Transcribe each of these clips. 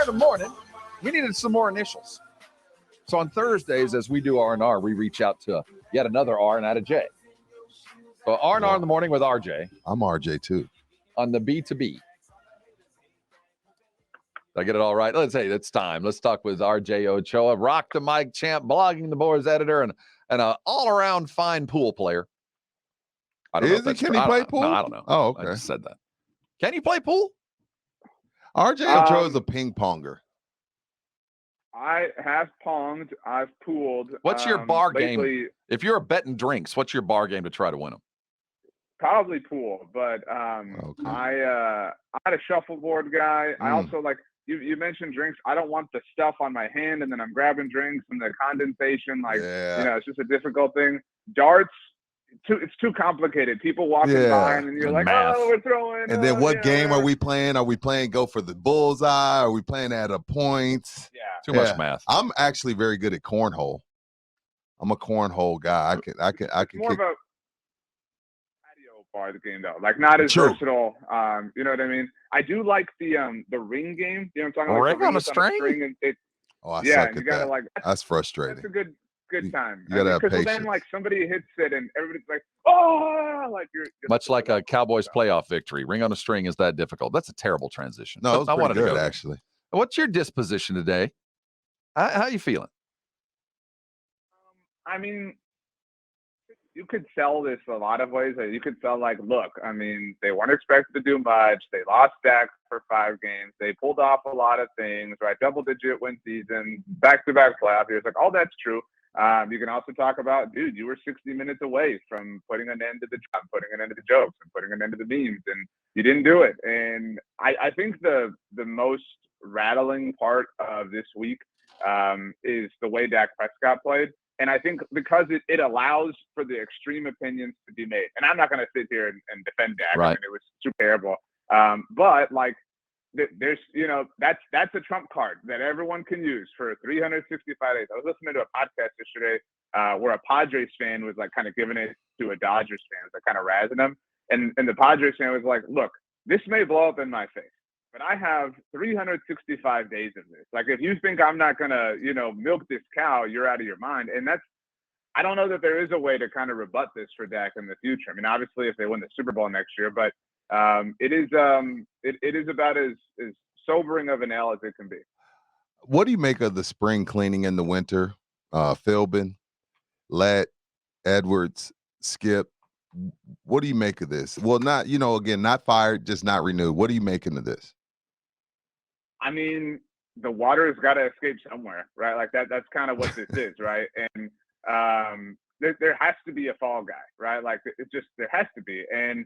in the morning, we needed some more initials. So on Thursdays, as we do R&R, we reach out to yet another R and add a J. So R&R in the morning with RJ. I'm RJ too. On the B2B. Did I get it all right? It's time. Let's talk with RJ Ochoa, Rock the Mic champ, Blogging the Boards editor, and an all-around fine pool player. I don't know if that's Can true. he play pool? No, I don't know. Oh, okay. I just said that. Can he play pool? RJ Ochoa is a ping ponger. I have ponged. I've pooled. What's your bar lately, game? If you're betting drinks, what's your bar game to try to win them? Probably pool, but okay. I had a shuffleboard guy. I also you mentioned drinks. I don't want the stuff on my hand, and then I'm grabbing drinks and the condensation. It's just a difficult thing. Darts. It's too complicated. People walking by and you're like, math. oh, we're throwing. And then what game are we playing? Are we playing go for the bullseye? Are we playing at a point? Yeah. Too much math. I'm actually very good at cornhole. I'm a cornhole guy. I can more kick. of a patio bar game though. Like not as versatile. You know what I mean? I do like the ring game. You know what I'm talking about? Ring on a string? And I suck at that. Like that's frustrating. That's a good time. You gotta have patience. Then like somebody hits it and everybody's like, oh, like you're much like a Cowboys playoff victory. Ring on a string is that difficult? That's a terrible transition. No, it was pretty good, to go actually. What's your disposition today? How you feeling? I mean, you could sell this a lot of ways. You could sell like, look, I mean, they weren't expected to do much. They lost Dak for 5 games. They pulled off a lot of things, right? Double-digit win season, back-to-back playoff years. Like, all that's true. You can also talk about, dude, you were 60 minutes away from putting an end to the job, putting an end to the jokes, and putting an end to the memes, and you didn't do it. And I think the most rattling part of this week is the way Dak Prescott played. And I think because it allows for the extreme opinions to be made. And I'm not going to sit here and defend Dak. Right. I mean, it was super terrible. But like, there's, that's a trump card that everyone can use for 365 days. I was listening to a podcast yesterday where a Padres fan was like kind of giving it to a Dodgers fan, like kind of razzing them. And the Padres fan was like, look, this may blow up in my face, but I have 365 days of this. Like, if you think I'm not going to, milk this cow, you're out of your mind. And I don't know that there is a way to kind of rebut this for Dak in the future. I mean, obviously if they win the Super Bowl next year, but it is about as sobering of an L as it can be. What do you make of the spring cleaning in the winter? Philbin, Lett, Edwards, Skip. What do you make of this? Well, not, again, not fired, just not renewed. What are you making of this? I mean, the water has got to escape somewhere, right? Like that's kind of what this is, right? And there has to be a fall guy, right? Like there has to be. And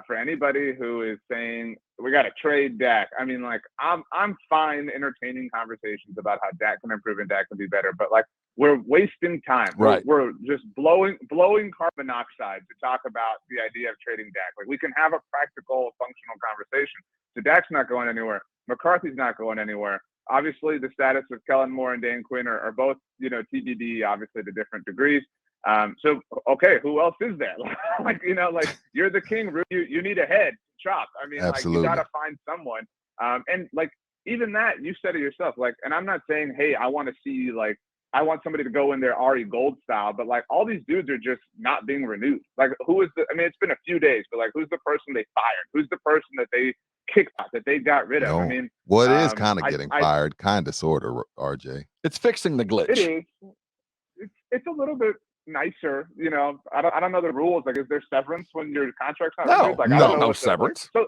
for anybody who is saying we got to trade Dak, I mean, like I'm fine entertaining conversations about how Dak can improve and Dak can be better, but like we're wasting time. Right. We're just blowing carbon monoxide to talk about the idea of trading Dak. Like we can have a practical, functional conversation. So Dak's not going anywhere. McCarthy's not going anywhere. Obviously, the status of Kellen Moore and Dan Quinn are both, TBD, obviously to different degrees. So, okay, who else is there? like you're the king. You need a head chop. I mean, absolutely. Like you got to find someone. And like even that, you said it yourself. Like, and I'm not saying, hey, I want to see I want somebody to go in there Ari Gold style, but like all these dudes are just not being renewed. Like who is it's been a few days, but like who's the person they fired? Who's the person that they kicked out, that they got rid of? I mean, it is kind of getting fired, kind of, sort of, RJ. It's fixing the glitch. It is. It's a little bit nicer, I don't know the rules. Like, is there severance when your contract's not renewed? Like, no severance. Well,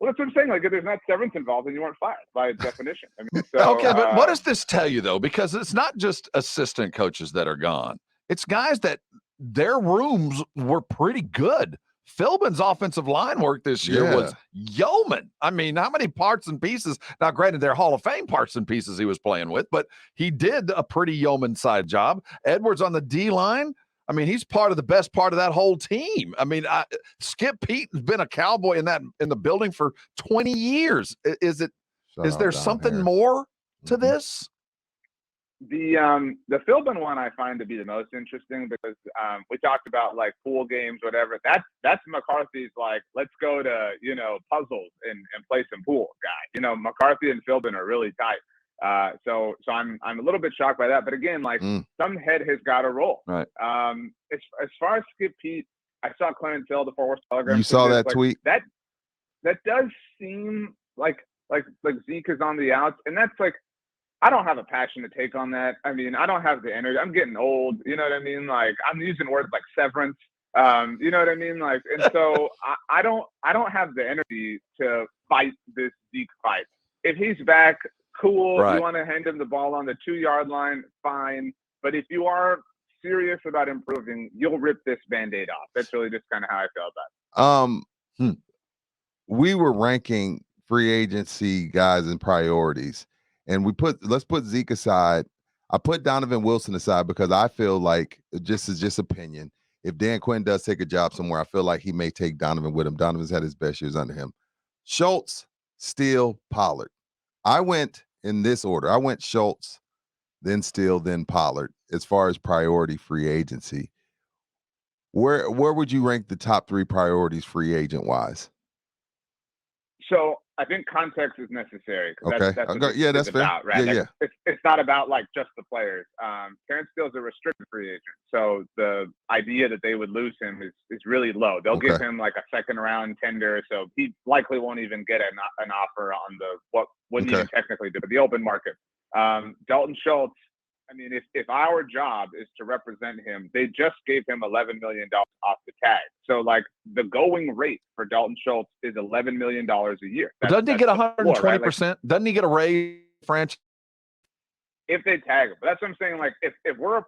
that's what I'm saying. Like, if there's not severance involved, then you weren't fired by definition. I mean, so, okay, but what does this tell you, though? Because it's not just assistant coaches that are gone. It's guys that their rooms were pretty good. Philbin's offensive line work this year was yeoman. I mean, how many parts and pieces? Now, granted, they're Hall of Fame parts and pieces he was playing with, but he did a pretty yeoman side job. Edwards on the D line. I mean, he's part of the best part of that whole team. I mean, Skip Pete has been a Cowboy in the building for 20 years. Is there something more to this? The Philbin one I find to be the most interesting because we talked about like pool games, whatever. That's McCarthy's like, let's go to puzzles and play some pool guy. McCarthy and Philbin are really tight. So I'm a little bit shocked by that. But again, like some head has got to roll. Right. As far as Skip Pete, I saw Clarence Hill, the Fort Worth Telegram. You saw that like, tweet? That does seem like Zeke is on the outs, and that's like. I don't have a passion to take on that. I mean, I don't have the energy. I'm getting old. You know what I mean? Like I'm using words like severance. You know what I mean? Like, and so I don't have the energy to fight this Zeke fight. If he's back, cool. Right. You want to hand him the ball on the 2-yard line, fine. But if you are serious about improving, you'll rip this Band-Aid off. That's really just kind of how I feel about it. We were ranking free agency guys in priorities. And let's put Zeke aside. I put Donovan Wilson aside because I feel like, just is just opinion, if Dan Quinn does take a job somewhere, I feel like he may take Donovan with him. Donovan's had his best years under him. Schultz, Steele, Pollard. I went in this order. I went Schultz, then Steele, then Pollard as far as priority free agency. Where would you rank the top 3 priorities free agent wise? So I think context is necessary. Okay. That's what that's it's about, fair. right? Yeah. It's not about like just the players. Terrence Steele's a restricted free agent, so the idea that they would lose him is really low. They'll give him like a second-round tender, so he likely won't even get an offer on what wouldn't even technically do, but the open market. Dalton Schultz. I mean, if our job is to represent him, they just gave him $11 million off the tag. So, like, the going rate for Dalton Schultz is $11 million a year. Doesn't he get 120%? Right? Like, doesn't he get a raise, franchise? If they tag him. But that's what I'm saying. Like, if we're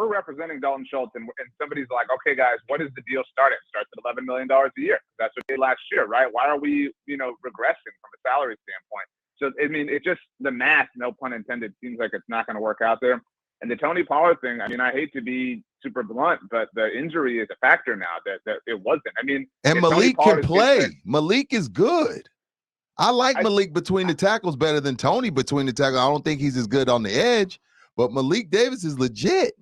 representing Dalton Schultz and somebody's like, okay, guys, what is the deal start at? Starts at $11 million a year. That's what they did last year, right? Why are we, regressing from a salary standpoint? So, I mean, it just, the math, no pun intended, seems like it's not going to work out there. And the Tony Pollard thing, I mean, I hate to be super blunt, but the injury is a factor now that it wasn't. I mean, and Malik can play. Malik is good. I like Malik between the tackles better than Tony between the tackles. I don't think he's as good on the edge, but Malik Davis is legit.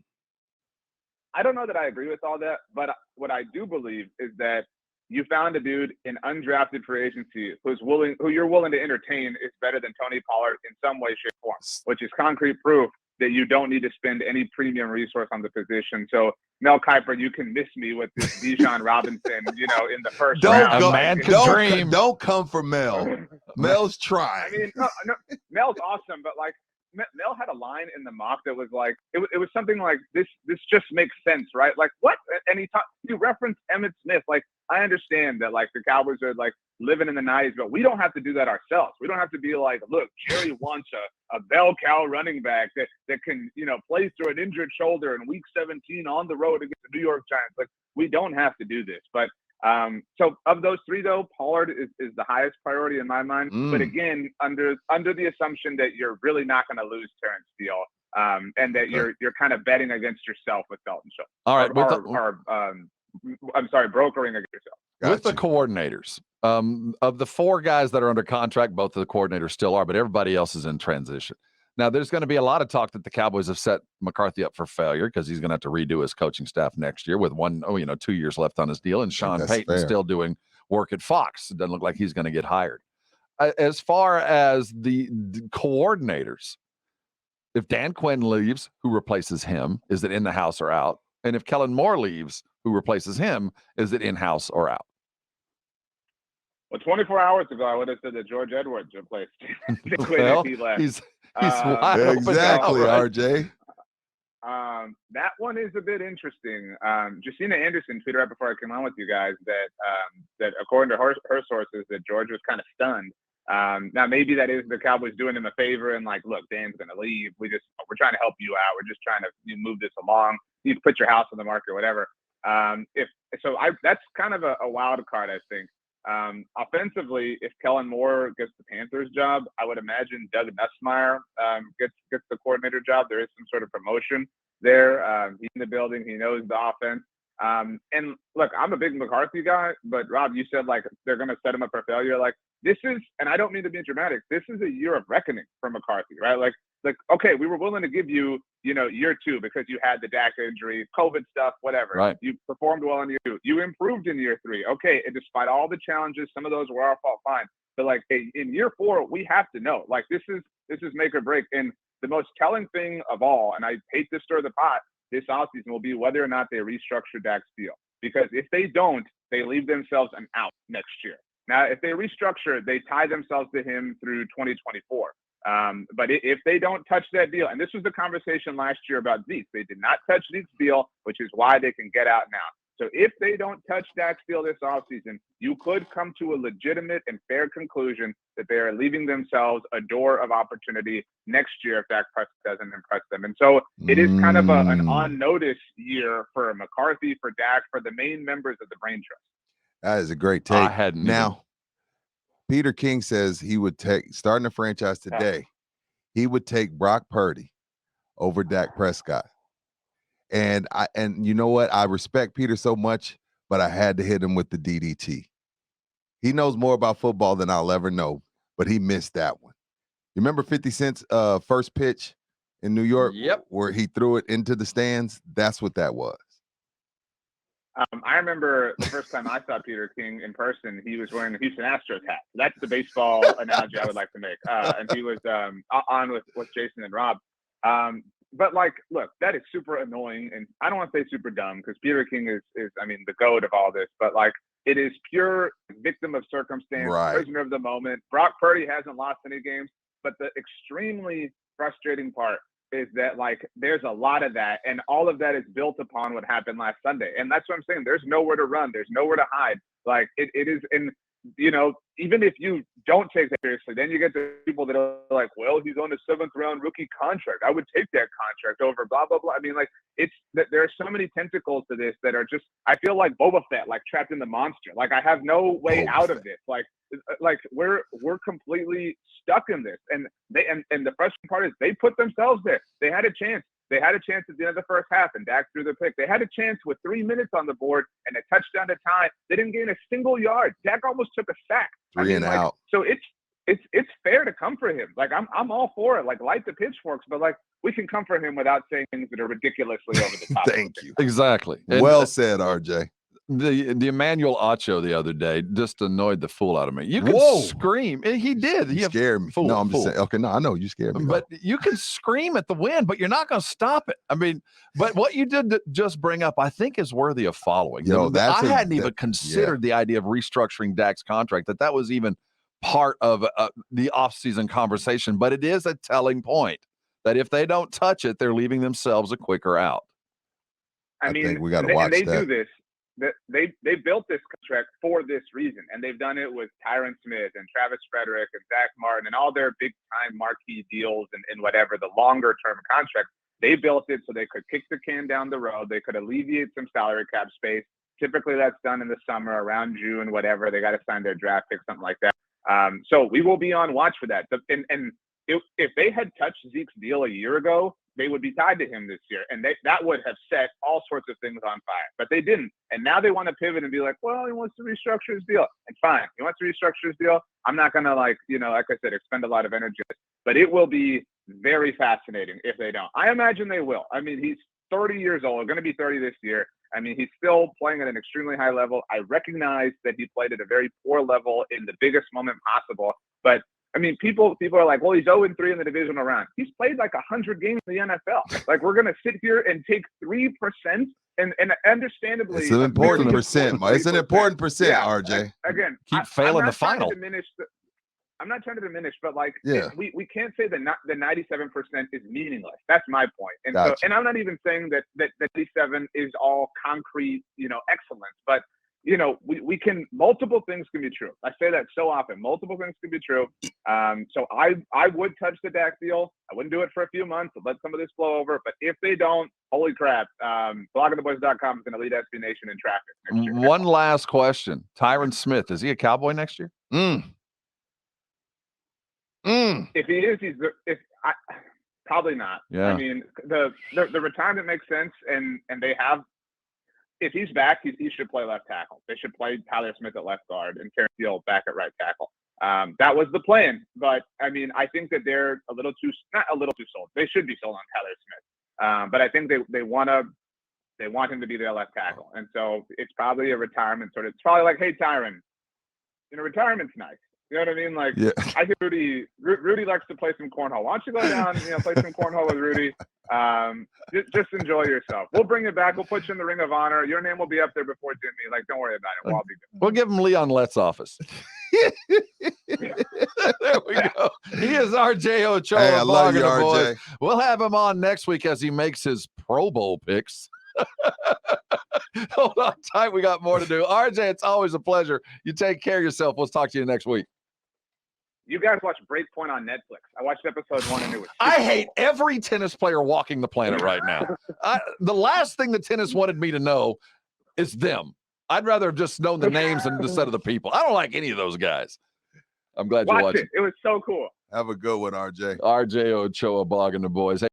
I don't know that I agree with all that, but what I do believe is that you found a dude in undrafted free agency who you're willing to entertain is better than Tony Pollard in some way, shape, form, which is concrete proof that you don't need to spend any premium resource on the position. So Mel Kiper, you can miss me with this Bijan Robinson, in the first round. A man can dream. Don't come for Mel. Mel's trying. I mean, no, Mel's awesome, but like Mel had a line in the mock that was like, it was something like this just makes sense, right? Like what? And he referenced Emmitt Smith. Like, I understand that like the Cowboys are like living in the 90s, but we don't have to do that ourselves. We don't have to be like, look, Jerry wants a bell cow running back that can, play through an injured shoulder in week 17 on the road against the New York Giants. Like, we don't have to do this. But so of those 3 though, Pollard is the highest priority in my mind. But again, under the assumption that you're really not going to lose Terrence Steele, and that you're kind of betting against yourself with Dalton Schultz. All right. Brokering against yourself. Gotcha. With the coordinators, of the 4 guys that are under contract, both of the coordinators still are, but everybody else is in transition. Now, there's going to be a lot of talk that the Cowboys have set McCarthy up for failure because he's going to have to redo his coaching staff next year with 2 years left on his deal, and Sean Payton still doing work at Fox. It doesn't look like he's going to get hired. As far as the coordinators, if Dan Quinn leaves, who replaces him? Is it in the house or out? And if Kellen Moore leaves, who replaces him? Is it in-house or out? Well, 24 hours ago, I would have said that George Edwards replaced Quinn if he left. He's wide open exactly, now, right? RJ. That one is a bit interesting. Justina Anderson tweeted right before I came on with you guys that according to her sources, that George was kind of stunned. Now maybe that is the Cowboys doing him a favor and like, look, Dan's going to leave. We're trying to help you out. We're just trying to move this along. You can put your house on the market, whatever. That's kind of a wild card, I think. Offensively, if Kellen Moore gets the Panthers job, I would imagine Doug Nussmeier gets the coordinator job. There is some sort of promotion there. He's in the building. He knows the offense. And look, I'm a big McCarthy guy, but Rob, you said like they're going to set him up for failure. Like this is, and I don't mean to be dramatic, this is a year of reckoning for McCarthy, right? Like, okay, we were willing to give you, year 2 because you had the Dak injury, COVID stuff, whatever. Right. You performed well in year 2. You improved in year 3. Okay, and despite all the challenges, some of those were our fault, fine. But like, hey, in year 4, we have to know. Like, this is make or break. And the most telling thing of all, and I hate to stir the pot, this offseason will be whether or not they restructure Dak's deal. Because if they don't, they leave themselves an out next year. Now, if they restructure, they tie themselves to him through 2024. But if they don't touch that deal, and this was the conversation last year about Zeke, they did not touch Zeke's deal, which is why they can get out now. So if they don't touch Dak's deal this offseason, you could come to a legitimate and fair conclusion that they are leaving themselves a door of opportunity next year if Dak Prescott doesn't impress them. And so it is kind of an on-notice year for McCarthy, for Dak, for the main members of the Brain Trust. That is a great take. Now, Peter King says he would take, starting a franchise today, he would take Brock Purdy over Dak Prescott. And you know what? I respect Peter so much, but I had to hit him with the DDT. He knows more about football than I'll ever know, but he missed that one. You remember 50 Cent's first pitch in New York? Yep. Where he threw it into the stands? That's what that was. I remember the first time I saw Peter King in person, he was wearing the Houston Astros hat. That's the baseball analogy I would like to make. And he was on with Jason and Rob. But like, look, that is super annoying, and I don't want to say super dumb because Peter King is I mean, the goat of all this. But like, it is pure victim of circumstance, prisoner of the moment. Brock Purdy hasn't lost any games, but the extremely frustrating part is that like there's a lot of that, and all of that is built upon what happened last Sunday. And that's what I'm saying. There's nowhere to run. There's nowhere to hide. Like it is, and even if you don't take that seriously, then you get the people that are like, well, he's on a 7th round rookie contract. I would take that contract over blah, blah, blah. I mean, like it's that there are so many tentacles to this that are just, I feel like Boba Fett, like trapped in the monster. Like I have no way out of this. Like we're completely stuck in this. And and the frustrating part is they put themselves there. They had a chance. They had a chance at the end of the first half, and Dak threw the pick. They had a chance with 3 minutes on the board and a touchdown to tie. They didn't gain a single yard. Dak almost took a sack. Three and out. So it's fair to come for him. Like I'm all for it. Like light the pitchforks, but like we can come for him without saying things that are ridiculously over the top. Thank you. Exactly. And well said, RJ. The Emmanuel Ocho the other day just annoyed the fool out of me. You can scream. He did. You scared me. No, I'm just saying. Okay, no, I know you scared me. But you can scream at the wind, but you're not going to stop it. I mean, but what you did to just bring up, I think, is worthy of following. I hadn't even considered the idea of restructuring Dak's contract, that was even part of the offseason conversation. But it is a telling point that if they don't touch it, they're leaving themselves a quicker out. I mean, think we got to watch they that. do this. They built this contract for this reason, and they've done it with Tyron Smith and Travis Frederick and Zach Martin and all their big-time marquee deals and whatever, the longer-term contracts. They built it so they could kick the can down the road. They could alleviate some salary cap space. Typically, that's done in the summer, around June, whatever. They got to sign their draft pick, something like that. So we will be on watch for that. And if they had touched Zeke's deal a year ago, they would be tied to him this year. And that would have set all sorts of things on fire. But they didn't. And now they want to pivot and be like, well, he wants to restructure his deal. And fine, he wants to restructure his deal. I'm not going to, like I said, expend a lot of energy. But it will be very fascinating if they don't. I imagine they will. I mean, he's 30 years old, going to be 30 this year. I mean, he's still playing at an extremely high level. I recognize that he played at a very poor level in the biggest moment possible. But I mean, people are like, well, he's 0-3 in the divisional round. He's played like 100 games in the NFL. Like, we're going to sit here and take 3%, and understandably, it's an important percent. It's an important percent, RJ. Again, keep failing the final. I'm not trying to diminish, but like, we can't say that the 97% is meaningless. That's my point. And gotcha. And I'm not even saying that 97 is all concrete, excellence, but we can, multiple things can be true. I say that so often. Multiple things can be true. So I would touch the Dak deal. I wouldn't do it for a few months. I'd let some of this blow over. But if they don't, holy crap, bloggingtheboys.com is going to lead SB Nation in traffic next year. One last question. Tyron Smith, is he a Cowboy next year? If he is, probably not. Yeah. I mean, the retirement makes sense, and they have if he's back, he should play left tackle. They should play Tyler Smith at left guard and Terrence Steele back at right tackle. That was the plan. But, I mean, I think that they're not a little too sold. They should be sold on Tyler Smith. But I think they want him to be their left tackle. And so it's probably a retirement sort of. It's probably like, hey, Tyron, retirement's nice. You know what I mean? Like, yeah. I think Rudy likes to play some cornhole. Why don't you go down, play some cornhole with Rudy? Just enjoy yourself. We'll bring it back. We'll put you in the Ring of Honor. Your name will be up there before Jimmy. Like, don't worry about it. We'll all be good. We'll give him Leon Lett's office. There we go. He is RJ Ochoa. Hey, I love you, RJ. Boys. We'll have him on next week as he makes his Pro Bowl picks. Hold on tight. We got more to do. RJ, it's always a pleasure. You take care of yourself. We'll talk to you next week. You guys watch Breakpoint on Netflix. I watched episode 1 and it was I hate every tennis player walking the planet right now. The last thing the tennis wanted me to know is them. I'd rather have just known the names and the set of the people. I don't like any of those guys. I'm glad you're watching. It was so cool. Have a good one, RJ. RJ Ochoa, blogging the boys. Hey,